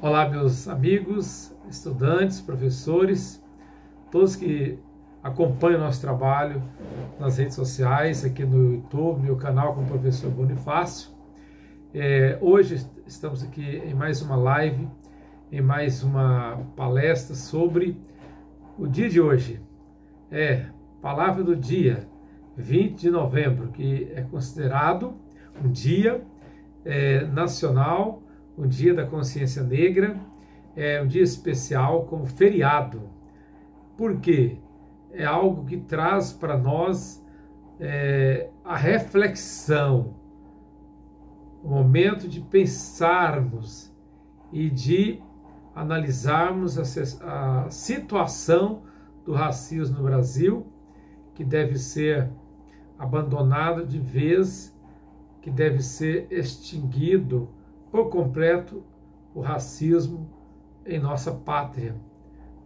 Olá, meus amigos, estudantes, professores, todos que acompanham o nosso trabalho nas redes sociais, aqui no YouTube, meu canal com o professor Bonifácio. Hoje estamos aqui em mais uma live, em mais uma palestra sobre o dia de hoje. Palavra do dia, 20 de novembro, que é considerado um dia nacional, um dia da consciência negra, um dia especial como feriado. Por quê? É algo que traz para nós a reflexão, o momento de pensarmos e de analisarmos a situação do racismo no Brasil, que deve ser abandonado de vez, que deve ser extinguido por completo o racismo em nossa pátria,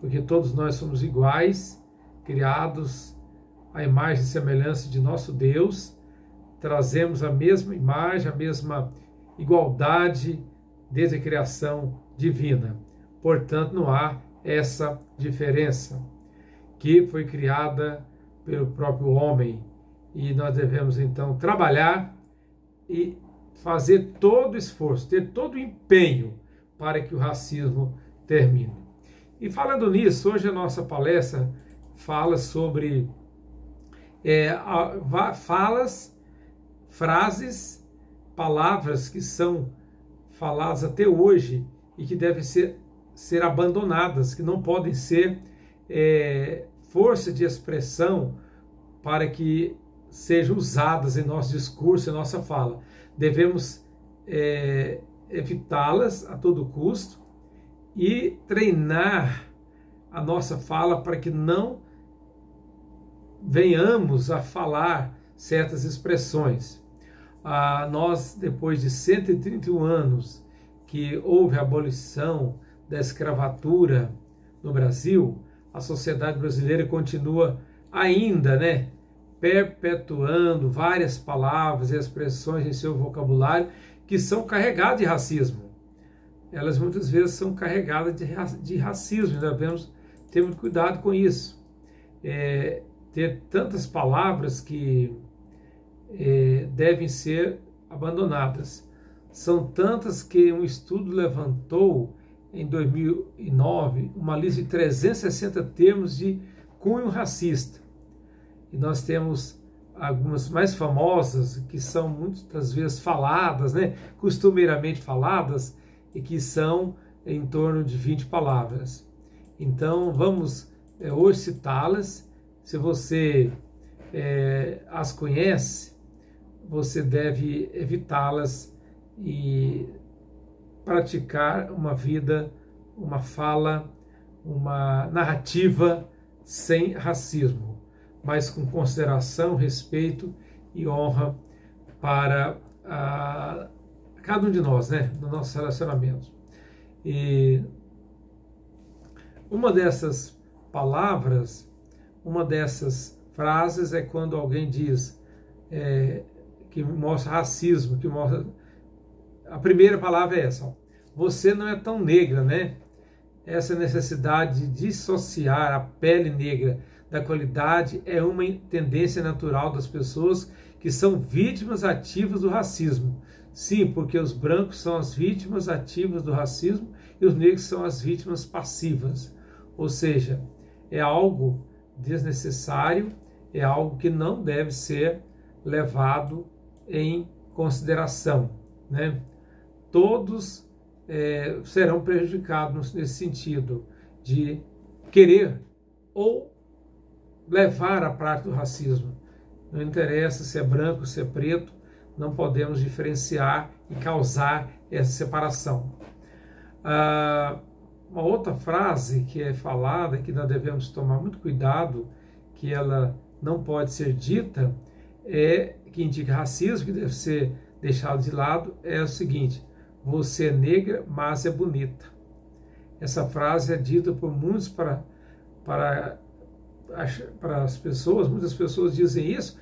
porque todos nós somos iguais, criados à imagem e semelhança de nosso Deus, trazemos a mesma imagem, a mesma igualdade desde a criação divina. Portanto, não há essa diferença que foi criada pelo próprio homem, e nós devemos então trabalhar e fazer todo o esforço, ter todo o empenho para que o racismo termine. E falando nisso, hoje a nossa palestra fala sobre frases, palavras que são faladas até hoje e que devem ser abandonadas, que não podem ser força de expressão para que sejam usadas em nosso discurso, em nossa fala. Devemos evitá-las a todo custo e treinar a nossa fala para que não venhamos a falar certas expressões. Nós, depois de 131 anos que houve a abolição da escravatura no Brasil, a sociedade brasileira continua ainda, perpetuando várias palavras e expressões em seu vocabulário que são carregadas de racismo. Elas muitas vezes são carregadas de racismo, e devemos ter muito cuidado com isso. Ter tantas palavras que devem ser abandonadas. São tantas que um estudo levantou em 2009 uma lista de 360 termos de cunho racista. E nós temos algumas mais famosas, que são muitas vezes faladas, costumeiramente faladas, e que são em torno de 20 palavras. Então, vamos hoje citá-las. Se você as conhece, você deve evitá-las e praticar uma vida, uma fala, uma narrativa sem racismo, mas com consideração, respeito e honra para cada um de nós, no nosso relacionamento. E uma dessas palavras, uma dessas frases é quando alguém diz que mostra racismo, que mostra... A primeira palavra é essa: você não é tão negra, Essa necessidade de dissociar a pele negra da qualidade é uma tendência natural das pessoas que são vítimas ativas do racismo. Sim, porque os brancos são as vítimas ativas do racismo e os negros são as vítimas passivas. Ou seja, é algo desnecessário, é algo que não deve ser levado em consideração, Todos serão prejudicados nesse sentido de querer ou levar a prática do racismo. Não interessa se é branco, se é preto, não podemos diferenciar e causar essa separação. Uma outra frase que é falada, que nós devemos tomar muito cuidado, que ela não pode ser dita, que indica racismo, que deve ser deixado de lado, é o seguinte: você é negra, mas é bonita. Essa frase é dita por muitos para as pessoas. Muitas pessoas dizem isso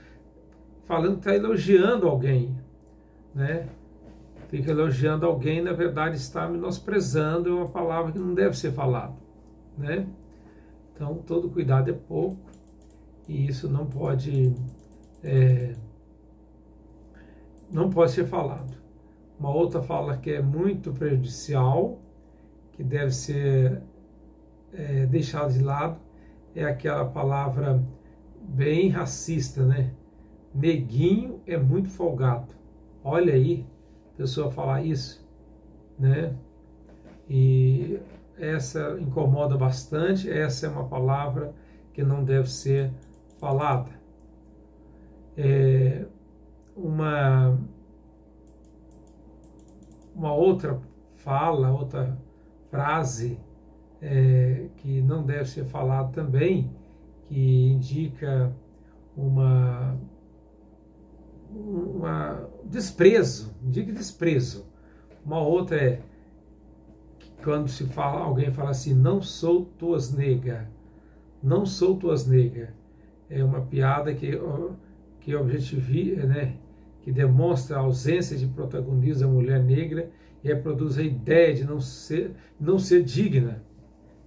falando que está elogiando alguém, fica elogiando alguém, na verdade está menosprezando, é uma palavra que não deve ser falada, né? Então, todo cuidado é pouco e isso não pode ser falado. Uma outra fala que é muito prejudicial, que deve ser deixada de lado, é aquela palavra bem racista, né? Neguinho é muito folgado. Olha aí, a pessoa falar isso, né? E essa incomoda bastante, essa é uma palavra que não deve ser falada. Uma outra fala, outra frase que não deve ser falada também, que indica desprezo, indica desprezo. Uma outra é quando alguém fala assim, não sou tuas nega, não sou tuas nega. É uma piada que objetiva, né, que demonstra a ausência de protagonismo da mulher negra e reproduz a ideia de não ser digna.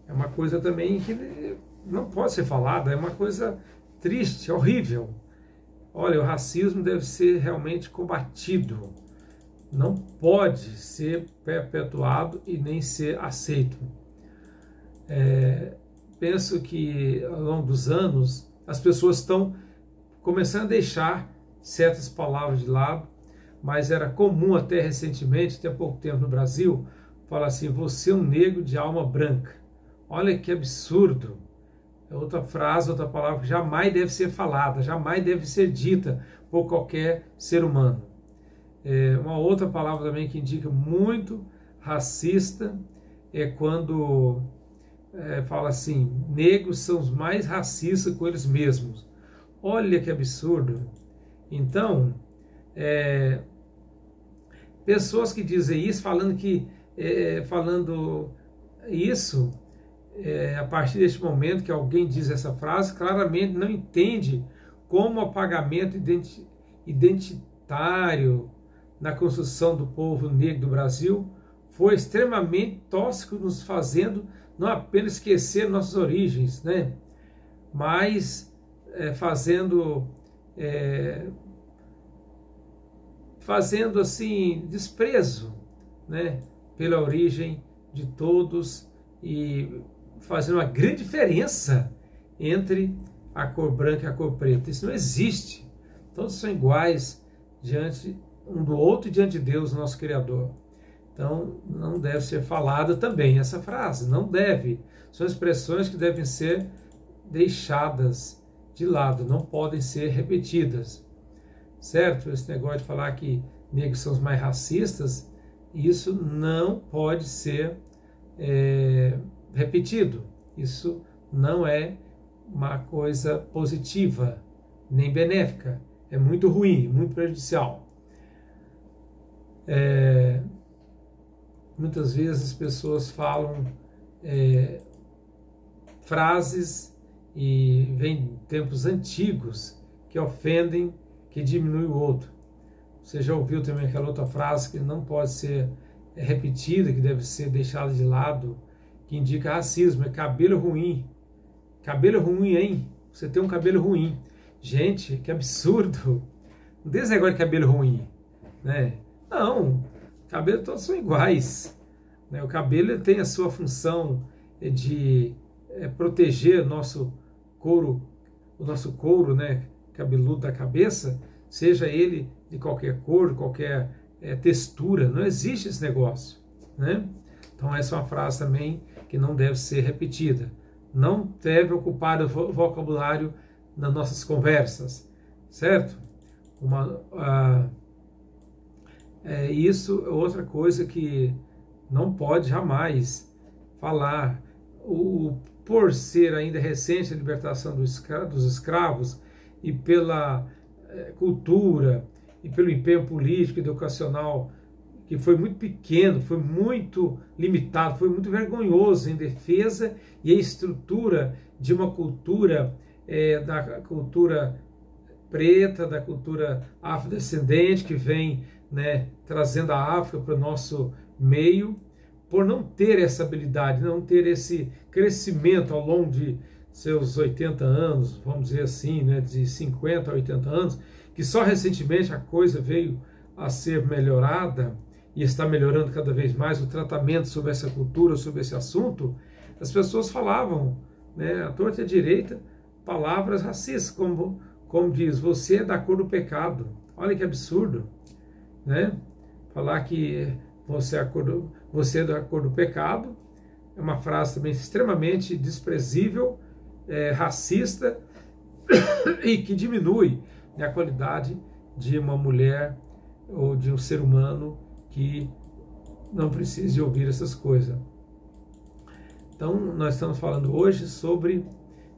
É uma coisa também que não pode ser falada, é uma coisa triste, horrível. Olha, o racismo deve ser realmente combatido, não pode ser perpetuado e nem ser aceito. Penso que ao longo dos anos as pessoas estão começando a deixar certas palavras de lado, mas era comum até recentemente, até pouco tempo no Brasil, falar assim, você é um negro de alma branca. Olha que absurdo. É outra frase, outra palavra que jamais deve ser falada, jamais deve ser dita por qualquer ser humano. Uma outra palavra também que indica muito racista é quando fala assim, negros são os mais racistas com eles mesmos. Olha que absurdo. Então, pessoas que dizem isso, falando isso, a partir deste momento que alguém diz essa frase, claramente não entende como o apagamento identitário na construção do povo negro do Brasil foi extremamente tóxico, nos fazendo não apenas esquecer nossas origens, né, mas fazendo assim desprezo, né, pela origem de todos e fazendo uma grande diferença entre a cor branca e a cor preta. Isso não existe. Todos são iguais diante um do outro e diante de Deus, nosso Criador. Então, não deve ser falada também essa frase, não deve. São expressões que devem ser deixadas de lado, não podem ser repetidas. Certo? Esse negócio de falar que negros são os mais racistas, isso não pode ser repetido. Isso não é uma coisa positiva, nem benéfica. É muito ruim, muito prejudicial. Muitas vezes as pessoas falam frases e vem tempos antigos que ofendem, que diminuem o outro. Você já ouviu também aquela outra frase que não pode ser repetida, que deve ser deixada de lado, que indica racismo, é cabelo ruim. Cabelo ruim, hein? Você tem um cabelo ruim. Gente, que absurdo. Não tem esse negócio de cabelo ruim, né? Não, cabelo todos são iguais, né? O cabelo tem a sua função de proteger o nosso couro, né, cabeludo da cabeça, seja ele de qualquer cor, qualquer textura. Não existe esse negócio, né? Então essa é uma frase também que não deve ser repetida. Não deve ocupar o vocabulário nas nossas conversas, certo? Isso é outra coisa que não pode jamais falar. Por ser ainda recente a libertação dos escravos e pela cultura e pelo empenho político e educacional que foi muito pequeno, foi muito limitado, foi muito vergonhoso em defesa e a estrutura de uma cultura, da cultura preta, da cultura afrodescendente, que vem né, trazendo a África para o nosso meio, por não ter essa habilidade, não ter esse crescimento ao longo de seus 80 anos, vamos dizer assim, né, de 50 a 80 anos, que só recentemente a coisa veio a ser melhorada e está melhorando cada vez mais o tratamento sobre essa cultura, sobre esse assunto. As pessoas falavam, né, à torta e à direita, palavras racistas, como diz, você é da cor do pecado. Olha que absurdo, né? Falar que você é da cor do pecado é uma frase também extremamente desprezível, racista e que diminui, né, a qualidade de uma mulher ou de um ser humano que não precise ouvir essas coisas. Então, nós estamos falando hoje sobre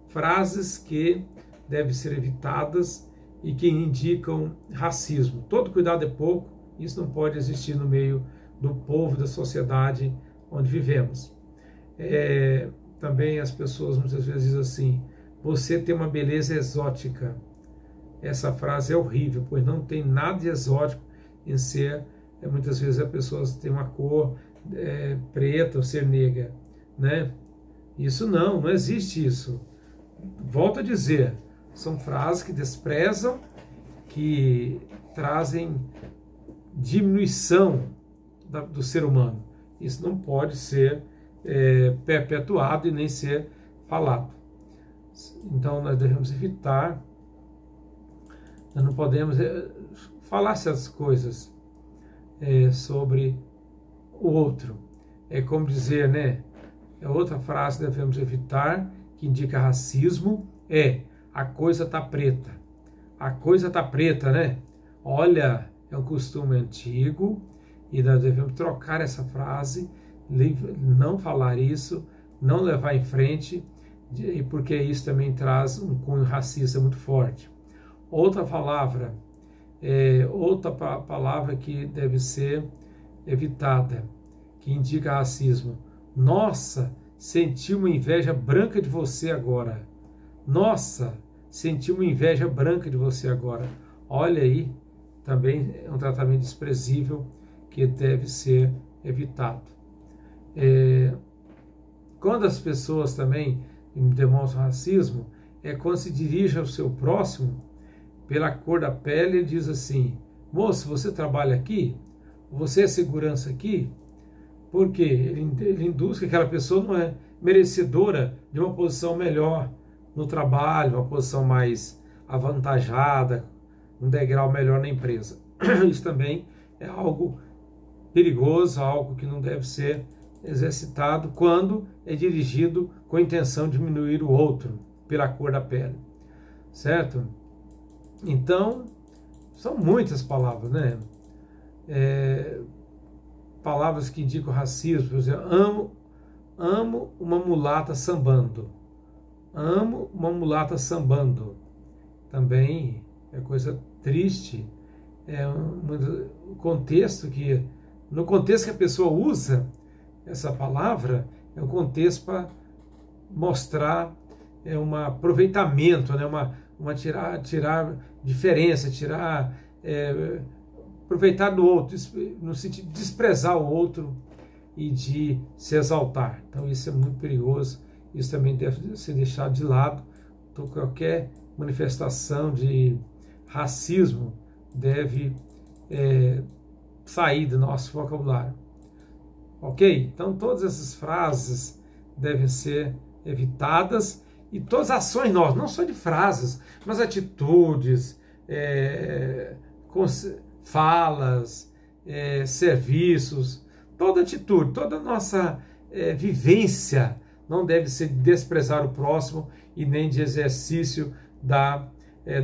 frases que devem ser evitadas e que indicam racismo. Todo cuidado é pouco, isso não pode existir no meio do povo, da sociedade onde vivemos. Também as pessoas muitas vezes dizem assim, você tem uma beleza exótica. Essa frase é horrível, pois não tem nada de exótico em ser, muitas vezes a pessoa tem uma cor preta ou ser negra, né? Isso não existe isso. Volto a dizer, são frases que desprezam, que trazem diminuição do ser humano. Isso não pode ser perpetuado e nem ser falado. Então nós devemos evitar, nós não podemos falar essas coisas sobre o outro. É como dizer, né? Outra frase que devemos evitar, que indica racismo, a coisa tá preta. A coisa tá preta, né? Olha, é um costume antigo e nós devemos trocar essa frase, não falar isso, não levar em frente, porque isso também traz um cunho racista muito forte. Outra palavra que deve ser evitada, que indica racismo. Nossa, senti uma inveja branca de você agora. Nossa, senti uma inveja branca de você agora. Olha aí, também é um tratamento desprezível que deve ser evitado. Quando as pessoas também demonstram racismo, quando se dirige ao seu próximo pela cor da pele e diz assim, moço, você trabalha aqui? Você é segurança aqui? Porque ele induz que aquela pessoa não é merecedora de uma posição melhor no trabalho, uma posição mais avantajada, um degrau melhor na empresa. Isso também é algo perigoso, algo que não deve ser exercitado quando é dirigido com a intenção de diminuir o outro pela cor da pele, certo? Então, são muitas palavras, né? Palavras que indicam racismo, por exemplo, amo uma mulata sambando. Amo uma mulata sambando. Também é coisa triste. No contexto que a pessoa usa essa palavra, é um contexto para mostrar um aproveitamento, né? tirar diferença, aproveitar do outro, no sentido de desprezar o outro e de se exaltar. Então isso é muito perigoso, isso também deve ser deixado de lado. Então, qualquer manifestação de racismo deve sair do nosso vocabulário. Ok? Então todas essas frases devem ser evitadas e todas as ações nossas, não só de frases, mas atitudes, falas, serviços, toda atitude, toda a nossa vivência não deve ser de desprezar o próximo e nem de exercício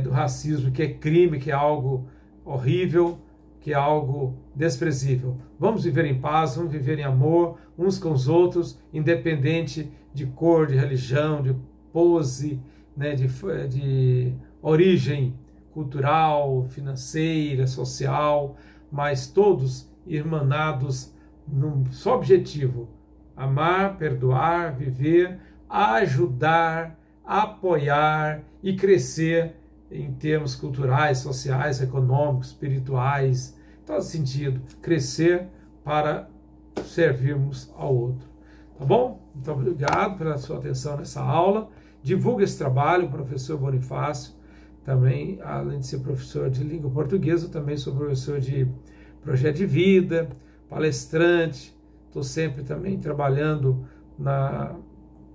do racismo, que é crime, que é algo horrível, que é algo desprezível. Vamos viver em paz, vamos viver em amor uns com os outros, independente de cor, de religião, de pose, né, de origem cultural, financeira, social, mas todos irmanados num só objetivo: amar, perdoar, viver, ajudar, apoiar e crescer em termos culturais, sociais, econômicos, espirituais. Então todo sentido, crescer para servirmos ao outro. Tá bom? Muito obrigado pela sua atenção nessa aula. Divulgue esse trabalho, professor Bonifácio. Também, além de ser professor de língua portuguesa, também sou professor de projeto de vida, palestrante. Estou sempre também trabalhando na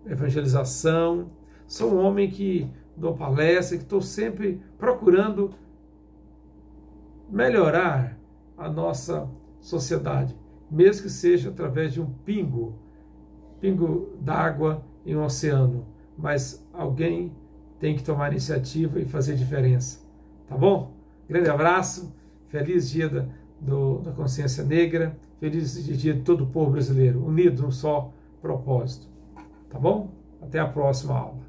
evangelização. Sou um homem que dou palestra, que estou sempre procurando melhorar a nossa sociedade, mesmo que seja através de um pingo d'água em um oceano, mas alguém tem que tomar iniciativa e fazer diferença, tá bom? Grande abraço, feliz dia da consciência negra, feliz dia de todo o povo brasileiro, unido num só propósito, tá bom? Até a próxima aula.